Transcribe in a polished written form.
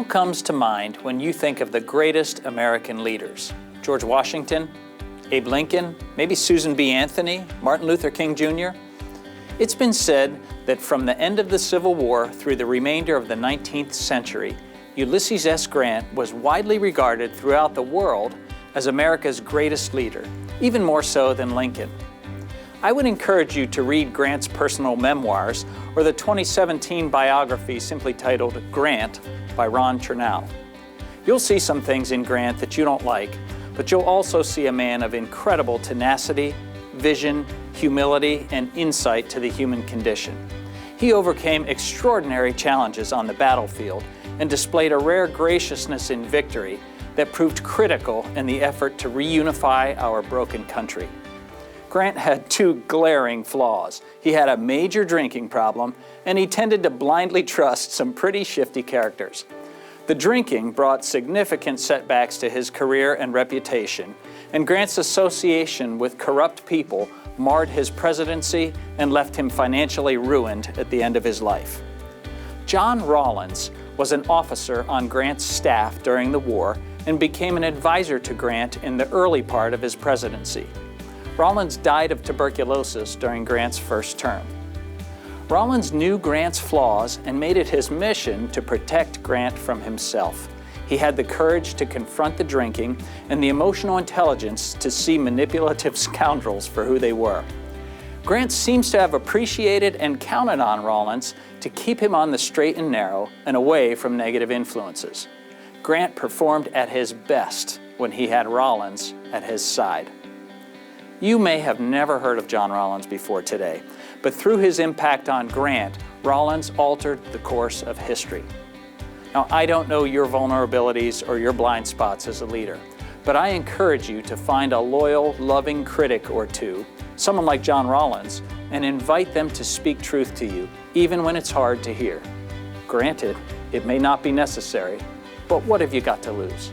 comes to mind when you think of the greatest American leaders? George Washington, Abe Lincoln, maybe Susan B. Anthony, Martin Luther King Jr.? It's been said that from the end of the Civil War through the remainder of the 19th century, Ulysses S. Grant was widely regarded throughout the world as America's greatest leader, even more so than Lincoln. I would encourage you to read Grant's personal memoirs or the 2017 biography simply titled Grant by Ron Chernow. You'll see some things in Grant that you don't like, but you'll also see a man of incredible tenacity, vision, humility, and insight to the human condition. He overcame extraordinary challenges on the battlefield and displayed a rare graciousness in victory that proved critical in the effort to reunify our broken country. Grant had two glaring flaws. He had a major drinking problem, and he tended to blindly trust some pretty shifty characters. The drinking brought significant setbacks to his career and reputation, and Grant's association with corrupt people marred his presidency and left him financially ruined at the end of his life. John Rawlins was an officer on Grant's staff during the war and became an advisor to Grant in the early part of his presidency. Rawlins died of tuberculosis during Grant's first term. Rawlins knew Grant's flaws and made it his mission to protect Grant from himself. He had the courage to confront the drinking and the emotional intelligence to see manipulative scoundrels for who they were. Grant seems to have appreciated and counted on Rawlins to keep him on the straight and narrow and away from negative influences. Grant performed at his best when he had Rawlins at his side. You may have never heard of John Rawlins before today, but through his impact on Grant, Rawlins altered the course of history. Now, I don't know your vulnerabilities or your blind spots as a leader, but I encourage you to find a loyal, loving critic or two, someone like John Rawlins, and invite them to speak truth to you, even when it's hard to hear. Granted, it may not be necessary, but what have you got to lose?